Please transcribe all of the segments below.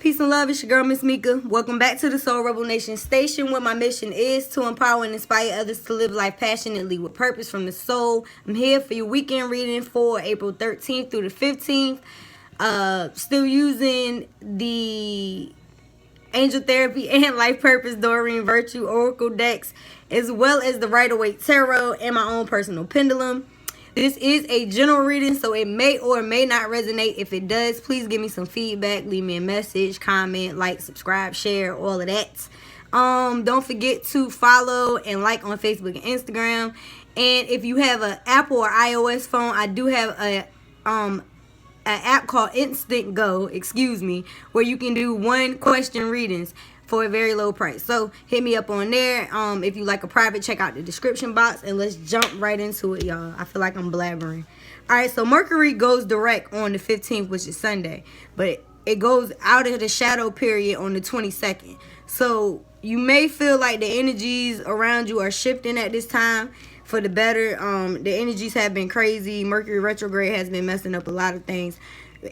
Peace and love, it's your girl, Miss Mika. Welcome back to the Soul Rebel Nation station, where my mission is to empower and inspire others to live life passionately with purpose from the soul. I'm here for your weekend reading for April 13th through the 15th. Still using the Angel Therapy and Life Purpose Doreen Virtue Oracle decks, as well as the Waite Tarot and my own personal pendulum. This is a general reading, so it may or may not resonate. If it does, please give me some feedback. Leave me a message, comment, like, subscribe, share, all of that. Don't forget to follow and like on Facebook and Instagram. And if you have an Apple or iOS phone, I do have an app called Instant Go, where you can do one question readings for a very low price. So hit me up on there. If you like a private, check out the description box, and let's jump right into it, y'all. I feel like I'm blabbering. All right, so Mercury goes direct on the 15th, which is Sunday, but it goes out of the shadow period on the 22nd. So you may feel like the energies around you are shifting at this time for the better. The energies have been crazy. Mercury retrograde has been messing up a lot of things.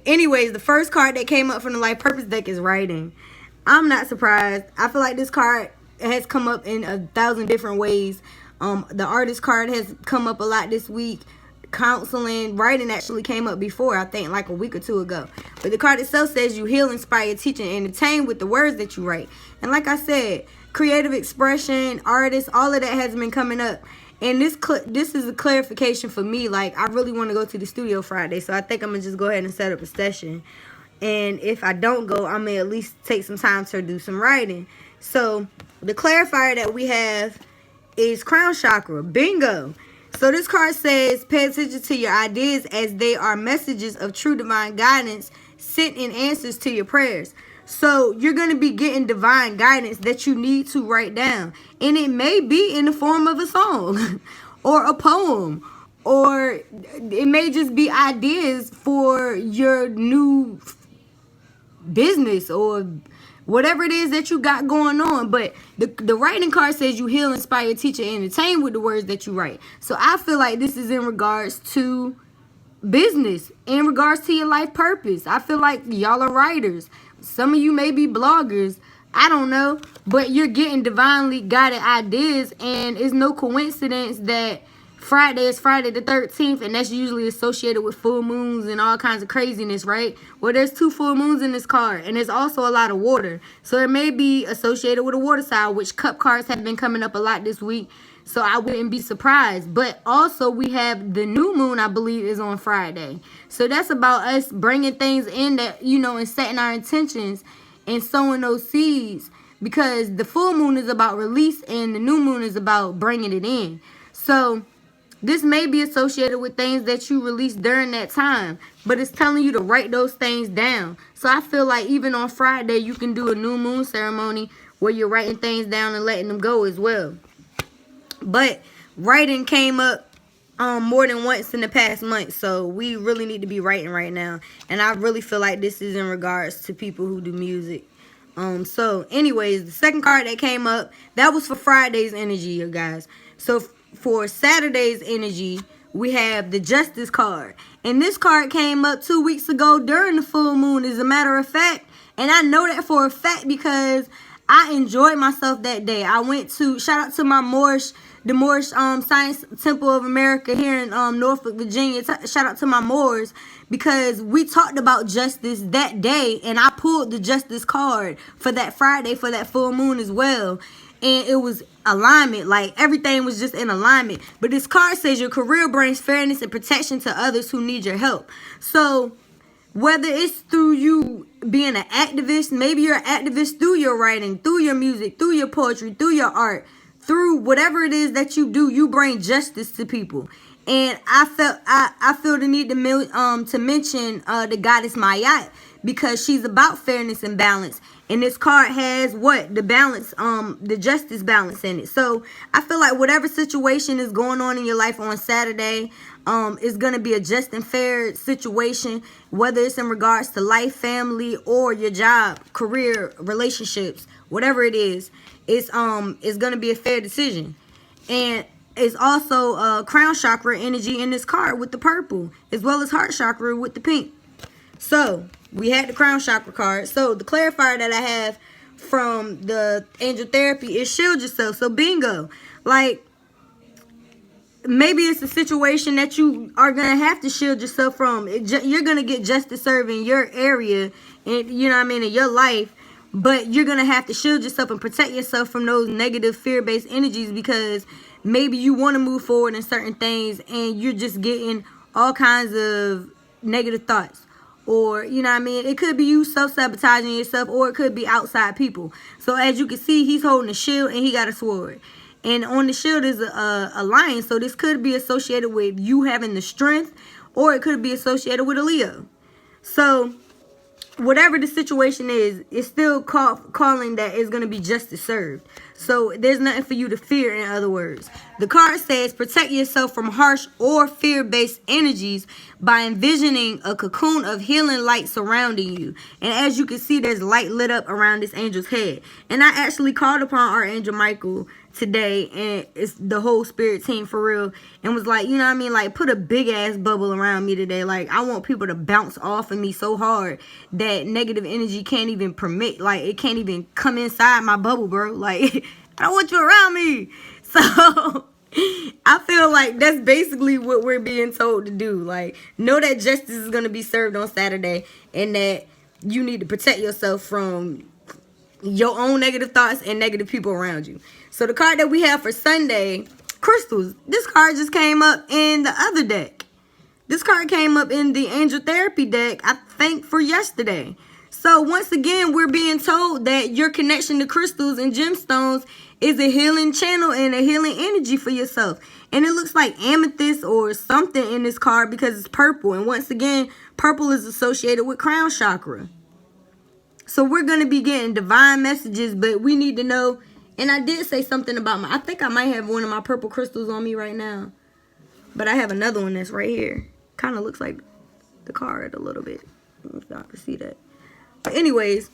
Anyways, the first card that came up from the Life Purpose deck is writing. I'm not surprised. I feel like this card has come up in 1,000 different ways. The artist card has come up a lot this week. Counseling, writing actually came up before, I think like a week or two ago. But the card itself says you heal, inspire, teach, and entertain with the words that you write. And like I said, creative expression, artists, all of that has been coming up. And this is a clarification for me. Like, I really want to go to the studio Friday, so I think I'm going to just go ahead and set up a session. And if I don't go, I may at least take some time to do some writing. So the clarifier that we have is crown chakra. Bingo. So this card says, pay attention to your ideas as they are messages of true divine guidance sent in answers to your prayers. So you're going to be getting divine guidance that you need to write down. And it may be in the form of a song or a poem, or it may just be ideas for your new business or whatever it is that you got going on. But the writing card says you heal, inspire, teach, and entertain with the words that you write. So I feel like this is in regards to business, in regards to your life purpose. I feel like y'all are writers. Some of you may be bloggers. I don't know. But you're getting divinely guided ideas, and it's no coincidence that Friday is Friday the 13th, and that's usually associated with full moons and all kinds of craziness, right? Well, there's 2 full moons in this card, and there's also a lot of water. So it may be associated with a water sign, which cup cards have been coming up a lot this week. So I wouldn't be surprised. But also we have the new moon, I believe, is on Friday. So that's about us bringing things in that, and setting our intentions and sowing those seeds. Because the full moon is about release and the new moon is about bringing it in. So this may be associated with things that you released during that time, but it's telling you to write those things down. So I feel like even on Friday, you can do a new moon ceremony where you're writing things down and letting them go as well. But writing came up more than once in the past month, so we really need to be writing right now. And I really feel like this is in regards to people who do music. So anyways, the second card that came up, that was for Friday's energy, you guys. So for Saturday's energy, we have the Justice card. And this card came up 2 weeks ago during the full moon, as a matter of fact. And I know that for a fact because I enjoyed myself that day. I went to, shout out to my the Moorish Science Temple of America here in Norfolk, Virginia. Shout out to my Moors, because we talked about justice that day, and I pulled the Justice card for that Friday, for that full moon as well. And it was alignment, like everything was just in alignment. But this card says your career brings fairness and protection to others who need your help. So whether it's through you being an activist, maybe you're an activist through your writing, through your music, through your poetry, through your art, through whatever it is that you do, you bring justice to people. And I feel the need to mention the goddess Waite, because she's about fairness and balance. And this card has what? The balance, the justice balance in it. So I feel like whatever situation is going on in your life on Saturday, is going to be a just and fair situation, whether it's in regards to life, family, or your job, career, relationships, whatever it is. It's going to be a fair decision. And it's also crown chakra energy in this card with the purple, as well as heart chakra with the pink. So We had the crown chakra card. So the clarifier that I have from the angel therapy is shield yourself. So bingo. Like, maybe it's a situation that you are going to have to shield yourself from. You're going to get justice served in your area, and you know what I mean, in your life. But you're going to have to shield yourself and protect yourself from those negative fear-based energies, because maybe you want to move forward in certain things and you're just getting all kinds of negative thoughts. Or, you know what I mean, it could be you self-sabotaging yourself, or it could be outside people. So as you can see, he's holding a shield and he got a sword. And on the shield is a lion. So this could be associated with you having the strength, or it could be associated with a Leo. So whatever the situation is, it's still calling that it's going to be justice served. So there's nothing for you to fear, in other words. The card says protect yourself from harsh or fear-based energies by envisioning a cocoon of healing light surrounding you. And as you can see, there's light lit up around this angel's head. And I actually called upon Archangel Michael today, and it's the whole spirit team for real, and was like, you know what I mean, like, put a big ass bubble around me today. Like, I want people to bounce off of me so hard that negative energy can't even permit, like, it can't even come inside my bubble, bro. Like, I don't want you around me. So I feel like that's basically what we're being told to do. Like, know that justice is going to be served on Saturday, and that you need to protect yourself from your own negative thoughts and negative people around you. So the card that we have for Sunday, crystals. This card just came up in the other deck. This card came up in the angel therapy deck, I think, for yesterday. So once again, we're being told that your connection to crystals and gemstones is a healing channel and a healing energy for yourself. And it looks like amethyst or something in this card because it's purple. And once again, purple is associated with crown chakra. So we're going to be getting divine messages, but we need to know. And I did say something about I think I might have one of my purple crystals on me right now. But I have another one that's right here. Kind of looks like the card a little bit. I don't know if y'all can see that. But anyways,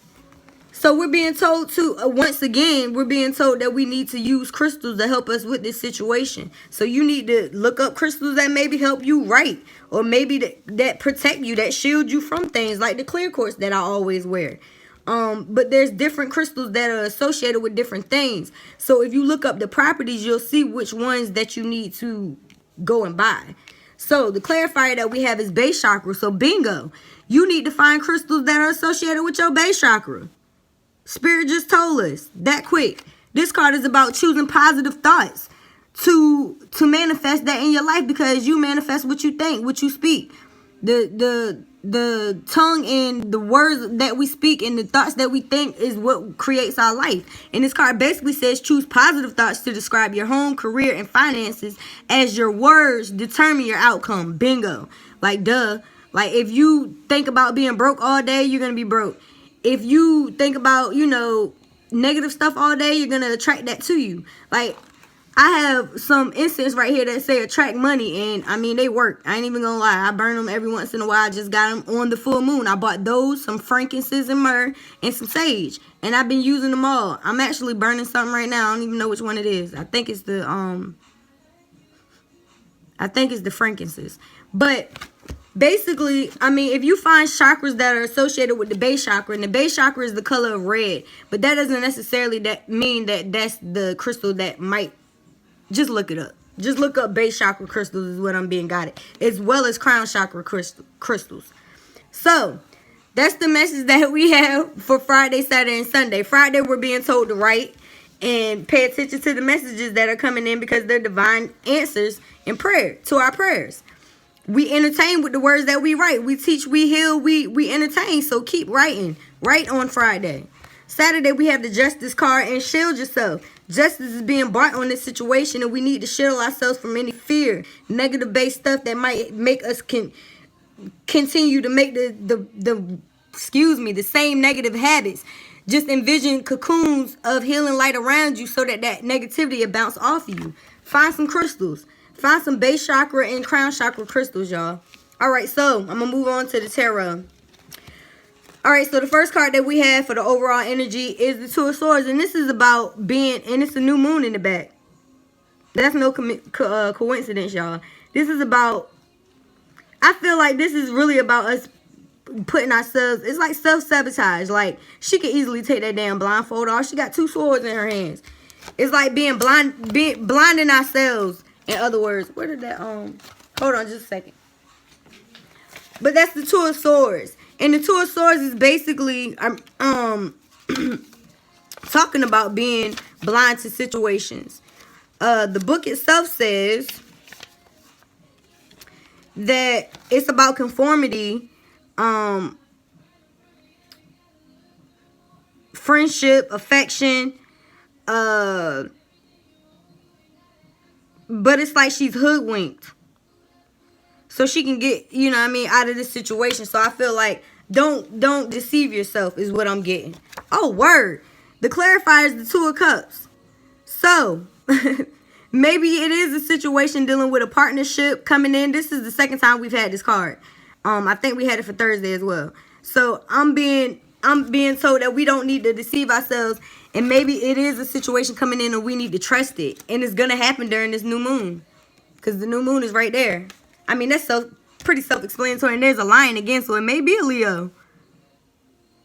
so we're being told to, once again, we're being told that we need to use crystals to help us with this situation. So you need to look up crystals that maybe help you right. Or maybe that protect you, that shield you from things, like the clear quartz that I always wear. But there's different crystals that are associated with different things. So if you look up the properties, you'll see which ones that you need to go and buy. So the clarifier that we have is base chakra. So bingo, you need to find crystals that are associated with your base chakra. Spirit just told us that quick. This card is about choosing positive thoughts to manifest that in your life, because you manifest what you think, what you speak. The tongue and the words that we speak and the thoughts that we think is what creates our life. And this card basically says choose positive thoughts to describe your home, career, and finances, as your words determine your outcome. Bingo. Like, duh. Like, if you think about being broke all day, you're going to be broke. If you think about, you know, negative stuff all day, you're going to attract that to you. Like, I have some incense right here that say attract money, and I mean, they work. I ain't even gonna lie. I burn them every once in a while. I just got them on the full moon. I bought those, some frankincense and myrrh, and some sage, and I've been using them all. I'm actually burning something right now. I don't even know which one it is. I think it's the frankincense. But basically, I mean, if you find chakras that are associated with the base chakra, and the base chakra is the color of red, but that doesn't necessarily mean that that's the crystal that might. Just look it up. Just look up base chakra crystals is what I'm being guided. As well as crown chakra crystals. So, that's the message that we have for Friday, Saturday, and Sunday. Friday, we're being told to write and pay attention to the messages that are coming in, because they're divine answers in prayer to our prayers. We entertain with the words that we write. We teach, we heal, we entertain. So keep writing. Write on Friday. Saturday, we have the justice card and shield yourself. Justice is being brought on this situation, and we need to shield ourselves from any fear, negative based stuff that might make us continue to make the same negative habits. Just envision cocoons of healing light around you so that negativity will bounce off of you. Find some crystals. Find some base chakra and crown chakra crystals, y'all. All right, so I'm going to move on to the tarot. All right, so the first card that we have for the overall energy is the Two of Swords. And this is about being, and it's a new moon in the back. That's no coincidence, y'all. This is about, I feel like this is really about us putting ourselves, it's like self-sabotage. Like, she could easily take that damn blindfold off. She got 2 swords in her hands. It's like blinding ourselves. In other words, where did that, hold on just a second. But that's the 2 of Swords. And the 2 of Swords is basically, talking about being blind to situations. The book itself says that it's about conformity, friendship, affection, but it's like she's hoodwinked. So she can get, you know what I mean, out of this situation. So I feel like don't deceive yourself is what I'm getting. Oh, word. The clarifier is the 2 of Cups. So maybe it is a situation dealing with a partnership coming in. This is the second time we've had this card. I think we had it for Thursday as well. So I'm being told that we don't need to deceive ourselves. And maybe it is a situation coming in and we need to trust it. And it's going to happen during this new moon. Because the new moon is right there. I mean, that's pretty self-explanatory. And there's a lion again, so it may be a Leo.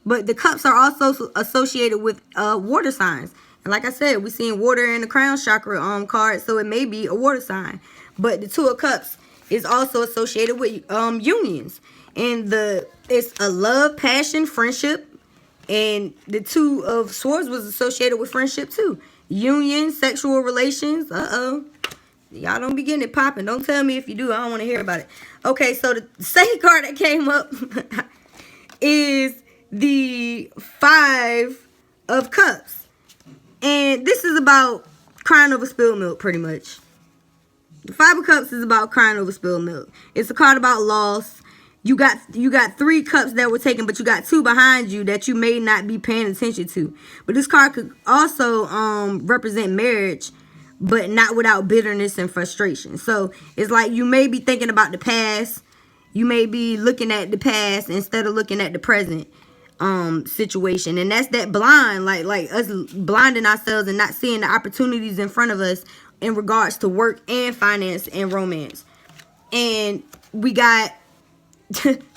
But the cups are also associated with water signs. And like I said, we're seeing water in the crown chakra card, so it may be a water sign. But the 2 of Cups is also associated with unions. And it's a love, passion, friendship. And the 2 of Swords was associated with friendship too. Union, sexual relations. Uh-oh. Y'all don't be getting it popping. Don't tell me if you do. I don't want to hear about it. Okay, so the second card that came up is the 5 of Cups. And this is about crying over spilled milk, pretty much. The 5 of Cups is about crying over spilled milk. It's a card about loss. You got 3 cups that were taken, but you got 2 behind you that you may not be paying attention to. But this card could also represent marriage, but not without bitterness and frustration. So it's like you may be thinking about the past. You may be looking at the past instead of looking at the present situation. And that's that blind, like us blinding ourselves and not seeing the opportunities in front of us in regards to work and finance and romance. And we got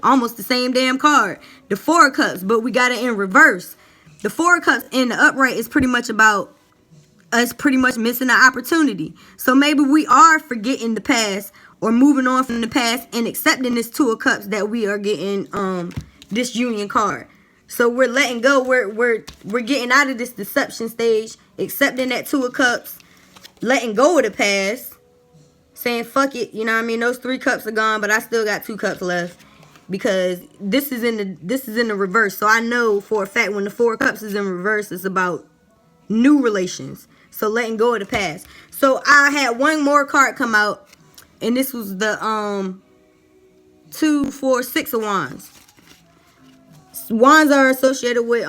almost the same damn card, the 4 of Cups, but we got it in reverse. The 4 of Cups in the upright is pretty much about us pretty much missing the opportunity. So maybe we are forgetting the past or moving on from the past and accepting this 2 of Cups that we are getting this union card. So we're letting go. We're getting out of this deception stage, accepting that 2 of Cups, letting go of the past, saying fuck it, you know what I mean? Those 3 cups are gone, but I still got 2 cups left. Because this is in the reverse. So I know for a fact when the 4 of Cups is in reverse, it's about new relations. So letting go of the past. So I had one more card come out, and this was the 2, 4, 6 of Wands. Wands are associated with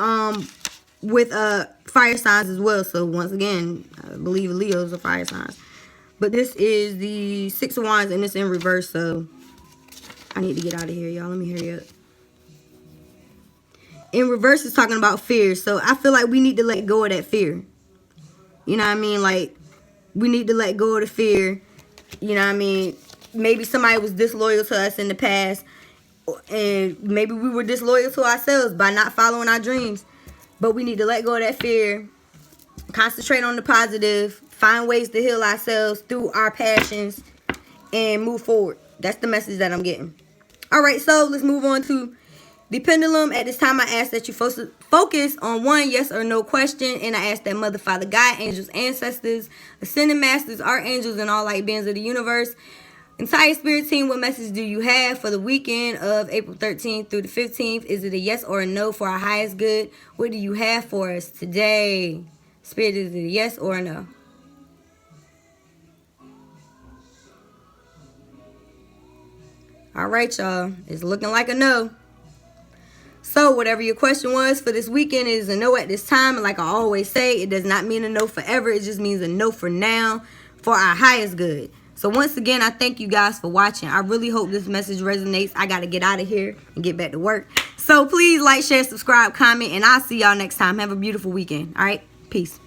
fire signs as well. So once again, I believe Leo's are fire signs. But this is the 6 of Wands, and it's in reverse. So I need to get out of here, y'all. Let me hurry up. In reverse is talking about fear. So I feel like we need to let go of that fear. You know what I mean? Like, we need to let go of the fear. You know what I mean? Maybe somebody was disloyal to us in the past. And maybe we were disloyal to ourselves by not following our dreams. But we need to let go of that fear. Concentrate on the positive. Find ways to heal ourselves through our passions. And move forward. That's the message that I'm getting. Alright, so let's move on to the pendulum. At this time, I ask that you focus on one yes or no question. And I ask that Mother, Father, God, angels, ancestors, ascended masters, archangels, and all light beings of the universe. Entire spirit team, what message do you have for the weekend of April 13th through the 15th? Is it a yes or a no for our highest good? What do you have for us today? Spirit, is it a yes or a no? All right, y'all. It's looking like a no. So whatever your question was for this weekend is a no at this time. And like I always say, it does not mean a no forever. It just means a no for now for our highest good. So once again, I thank you guys for watching. I really hope this message resonates. I got to get out of here and get back to work. So please like, share, subscribe, comment, and I'll see y'all next time. Have a beautiful weekend. All right. Peace.